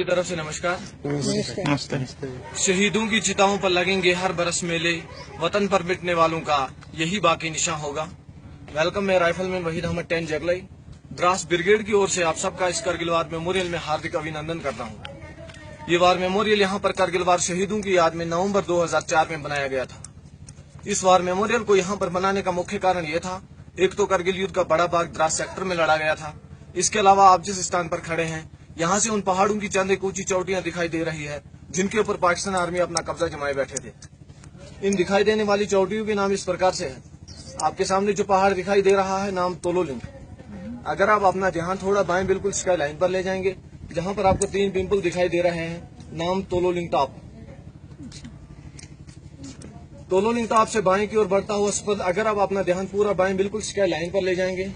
की तरफ से नमस्कार। नमस्ते। शहीदों की चिताओं पर लगेंगे हर बरस मेले, वतन पर मिटने वालों का यही बाकी निशान होगा। वेलकम, मैं राइफलमैन वहीद अहमद 10 जगलई द्रास ब्रिगेड की ओर से आप सबका इस करगिल वार मेमोरियल में हार्दिक अभिनंदन करता हूँ। ये वार मेमोरियल यहाँ पर करगिल वार शहीदों की याद में नवंबर 2004 में बनाया गया था। इस वार मेमोरियल को यहाँ पर बनाने का मुख्य कारण ये था, एक तो करगिल युद्ध का बड़ा भाग द्रास सेक्टर में लड़ा गया था। इसके अलावा आप जिस स्थान पर खड़े हैं, यहाँ से उन पहाड़ों की चंद एक ऊंची चोटियां दिखाई दे रही है, जिनके ऊपर पाकिस्तान आर्मी अपना कब्जा जमाए बैठे थे। इन दिखाई देने वाली चोटियों के नाम इस प्रकार से है। आपके सामने जो पहाड़ दिखाई दे रहा है, नाम तोलोलिंग। अगर आप अपना ध्यान थोड़ा बाएं बिल्कुल स्काई लाइन पर ले जाएंगे, जहाँ पर आपको 3 पिंपल दिखाई दे रहे हैं, नाम तोलोलिंग टॉप। तोलोलिंग टॉप से बाएं की ओर बढ़ता हुआ स्पर्द, अगर आप अपना ध्यान पूरा बाएं बिल्कुल स्काई लाइन पर ले जाएंगे,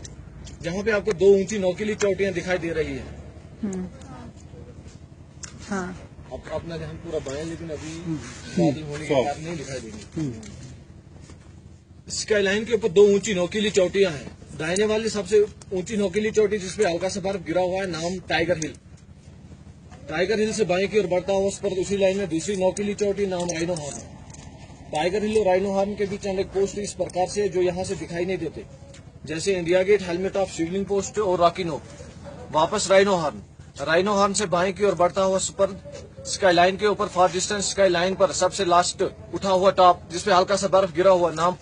जहाँ पे आपको 2 ऊंची नोकीली चोटियां दिखाई दे रही है। हाँ। अब अपना ध्यान पूरा बाएं, लेकिन अभी बादल होने के कारण नहीं दिखाई देंगे। स्काई लाइन के ऊपर 2 ऊंची नोकीली चोटियां हैं। दाहिने वाली सबसे ऊंची नोकीली चोटी जिसपे हल्का सा बर्फ गिरा हुआ है, नाम टाइगर हिल। टाइगर हिल से बाएं की ओर बढ़ता हुआ उस पर उसी लाइन में दूसरी नोकीली चोटी, नाम राइनो हॉर्न। टाइगर हिल और राइनो हॉर्न के बीच अनेक पोस्ट इस प्रकार से जो यहाँ से दिखाई नहीं देते, जैसे India gate, helmet off, Shivling post और रॉकी नोक। वापस राइनो हॉर्न से बाएं की ओर बढ़ता हुआ सुपर स्काई लाइन के ऊपर फॉर डिस्टेंस स्काई लाइन पर सबसे लास्ट उठा हुआ टॉप, जिसपे हल्का सा बर्फ गिरा हुआ, नाम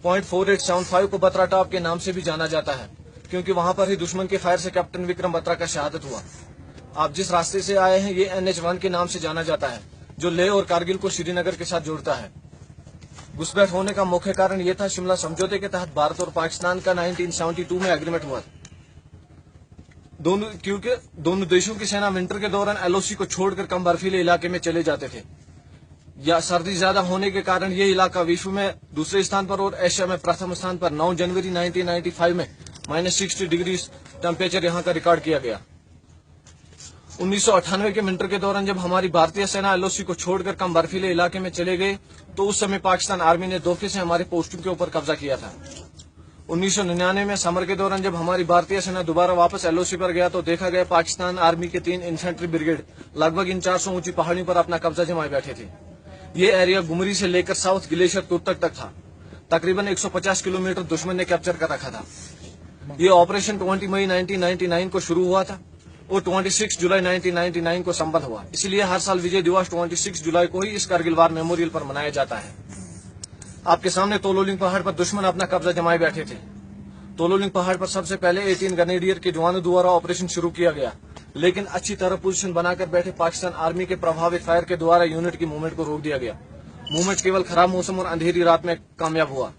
.4875 को बत्रा टॉप के नाम से भी जाना जाता है, क्योंकि वहां पर ही दुश्मन के फायर से कैप्टन विक्रम बत्रा का शहादत हुआ। आप जिस रास्ते से आए हैं, ये NH-1 के नाम से जाना जाता है, जो लेह और कारगिल को श्रीनगर के साथ जोड़ता है। घुसपैठ होने का मुख्य कारण यह था, शिमला समझौते के तहत भारत और पाकिस्तान का 1972 में एग्रीमेंट हुआ। क्योंकि दोनों देशों की सेना विंटर के दौरान LOC को छोड़कर कम बर्फीले इलाके में चले जाते थे, या सर्दी ज्यादा होने के कारण ये इलाका विश्व में दूसरे स्थान पर और एशिया में प्रथम स्थान पर 9 जनवरी 1995 में -60 डिग्री टेम्परेचर यहाँ का रिकॉर्ड किया गया। 1998 के विंटर के दौरान जब हमारी भारतीय सेना LOC को छोड़कर कम बर्फीले इलाके में चले गए, तो उस समय पाकिस्तान आर्मी ने धोखे से हमारे पोस्टों के ऊपर कब्जा किया था। 1999 में समर के दौरान जब हमारी भारतीय सेना दोबारा वापस LOC पर गया, तो देखा गया पाकिस्तान आर्मी के 3 इन्फेंट्री ब्रिगेड लगभग इन 400 ऊंची पहाड़ियों पर अपना कब्जा जमाए बैठे थे। ये एरिया गुमरी से लेकर साउथ ग्लेशियर तुर्तक तक था। तकरीबन 150 किलोमीटर दुश्मन ने कैप्चर कर रखा था। ये ऑपरेशन 20 मई 1999 को शुरू हुआ था और 26 जुलाई 1999 को संपन्न हुआ। इसलिए हर साल विजय दिवस 26 जुलाई को ही इस करगिल वार मेमोरियल पर मनाया जाता है। आपके सामने तोलोलिंग पहाड़ पर दुश्मन अपना कब्जा जमाए बैठे थे। तोलोलिंग पहाड़ पर सबसे पहले 18 ग्रेनेडियर के जवानों द्वारा ऑपरेशन शुरू किया गया, लेकिन अच्छी तरह पोजीशन बनाकर बैठे पाकिस्तान आर्मी के प्रभावित फायर के द्वारा यूनिट की मूवमेंट को रोक दिया गया। मूवमेंट केवल खराब मौसम और अंधेरी रात में कामयाब हुआ।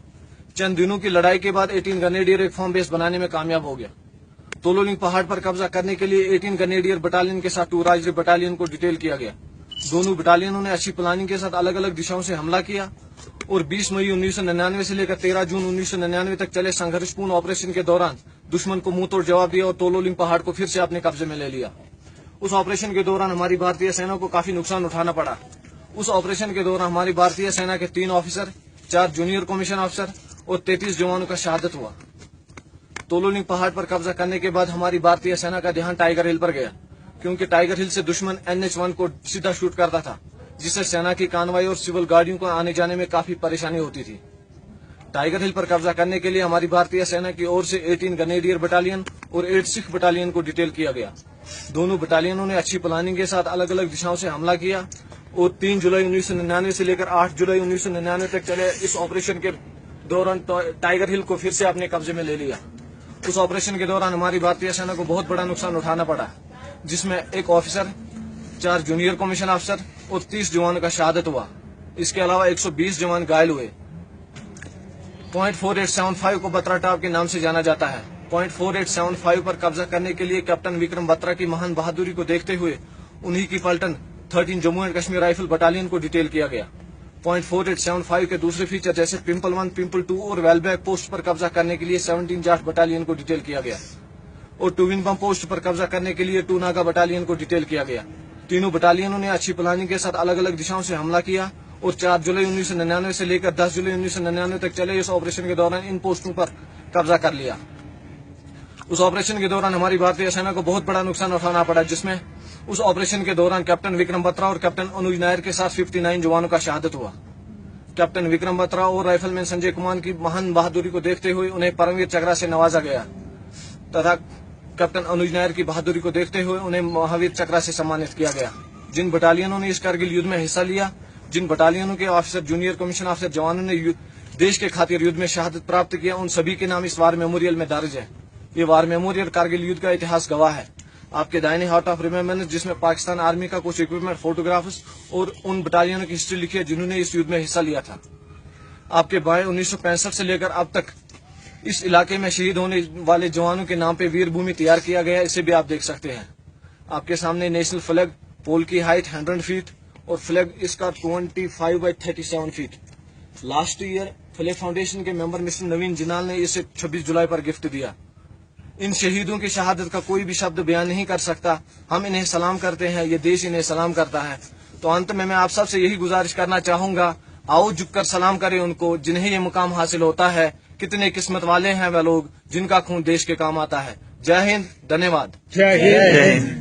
चंद दिनों की लड़ाई के बाद 18 ग्रेनेडियर एक फॉर्म बेस बनाने में कामयाब हो गया। तोलोलिंग पहाड़ पर कब्जा करने के लिए 18 ग्रेनेडियर बटालियन के साथ 2 राजरी बटालियन को डिटेल किया गया। दोनों बटालियनों ने अच्छी प्लानिंग के साथ अलग अलग दिशाओं से हमला किया और 20 मई 1999 से लेकर 13 जून 1999 तक चले संघर्षपूर्ण ऑपरेशन के दौरान दुश्मन को मुंह तोड़ जवाब दिया और तोलोलिंग पहाड़ को फिर से अपने कब्जे में ले लिया। उस ऑपरेशन के दौरान हमारी भारतीय सेना को काफी नुकसान उठाना पड़ा। उस ऑपरेशन के दौरान हमारी भारतीय सेना के 3 ऑफिसर, 4 जूनियर कमीशन ऑफिसर और 33 जवानों का शहादत हुआ। तोलोलिंग पहाड़ पर कब्जा करने के बाद हमारी भारतीय सेना का ध्यान टाइगर हिल पर गया, क्योंकि टाइगर हिल से दुश्मन NH-1 को सीधा शूट करता था, जिससे सेना की कानवाई और सिविल गाड़ियों को आने जाने में काफी परेशानी होती थी। टाइगर हिल पर कब्जा करने के लिए हमारी भारतीय सेना की ओर से 18 ग्रेनेडियर बटालियन और 8 सिख बटालियन को डिटेल किया गया। दोनों बटालियनों ने अच्छी प्लानिंग के साथ अलग अलग दिशाओं से हमला किया और 3 जुलाई 1999 से लेकर 8 जुलाई 1999 तक चले इस ऑपरेशन के दौरान टाइगर हिल को फिर से अपने कब्जे में ले लिया। उस ऑपरेशन के दौरान हमारी भारतीय सेना को बहुत बड़ा नुकसान उठाना पड़ा, जिसमें 1 ऑफिसर, 4 जूनियर कमीशन अफसर और 30 जवानों का शहादत हुआ। इसके अलावा 120 जवान घायल हुए। .4875 को बत्रा टॉप के नाम से जाना जाता है। .4875 पर कब्जा करने के लिए कैप्टन विक्रम बत्रा की महान बहादुरी को देखते हुए उन्हीं की पलटन 13 Jammu and Kashmir rifle battalion को डिटेल किया गया। .4875 के दूसरे फीचर जैसे पिंपल 1, पिंपल 2 और वेलबैक पोस्ट पर कब्जा करने के लिए 17 जाट बटालियन को डिटेल किया गया और 2 विंग बम पोस्ट पर कब्जा करने के लिए 2 नागा बटालियन को डिटेल किया गया। तीनों बटालियनों ने अच्छी प्लानिंग के साथ अलग अलग दिशाओं से हमला किया और 4 जुलाई 1999 से लेकर 10 जुलाई 1999 तक चले इस ऑपरेशन के दौरान इन पोस्टों पर कब्जा कर लिया। उस ऑपरेशन के दौरान हमारी भारतीय सेना को बहुत बड़ा नुकसान उठाना पड़ा, जिसमें उस ऑपरेशन के दौरान कैप्टन विक्रम बत्रा और कैप्टन अनुज नायर के साथ 59 जवानों का शहादत हुआ। कैप्टन विक्रम बत्रा और राइफलमैन संजय कुमार की महान बहादुरी को देखते हुए उन्हें परमवीर चक्र से नवाजा गया तथा कैप्टन अनुज नायर की बहादुरी को देखते हुए उन्हें महावीर चक्र से सम्मानित किया गया। जिन बटालियनों ने इस कारगिल युद्ध में हिस्सा लिया, जिन बटालियनों के ऑफिसर, जूनियर कमीशन ऑफिसर जवानों ने देश के खातिर युद्ध में शहादत प्राप्त किया, उन सभी के नाम इस वार मेमोरियल में दर्ज है। ये वार मेमोरियल कारगिल युद्ध का इतिहास गवाह है। आपके दाहिने हार्ट ऑफ रिमेम्बरेंस, जिसमें पाकिस्तान आर्मी का कुछ इक्विपमेंट, फोटोग्राफ्स और उन बटालियनों की हिस्ट्री लिखी है जिन्होंने इस युद्ध में हिस्सा लिया था। आपके बाएं 1965 से लेकर अब तक इस इलाके में शहीद होने वाले जवानों के नाम पे वीर भूमि तैयार किया गया है, इसे भी आप देख सकते हैं। आपके सामने नेशनल फ्लैग, पोल की हाइट 100 फीट और फ्लैग इसका 25 by 37 feet. Last year flag foundation के मेंबर मिस्टर नवीन जिनाल ने इसे 26 जुलाई पर गिफ्ट दिया। इन शहीदों की शहादत का कोई भी शब्द बयान नहीं कर सकता। हम इन्हें सलाम करते हैं, ये देश इन्हें सलाम करता है। तो अंत में मैं आप सबसे यही गुजारिश करना चाहूंगा, आओ झुककर सलाम करें उनको जिन्हें ये मुकाम हासिल होता है। कितने किस्मत वाले हैं वह लोग जिनका खून देश के काम आता है। जय हिंद, धन्यवाद। जय हिंद।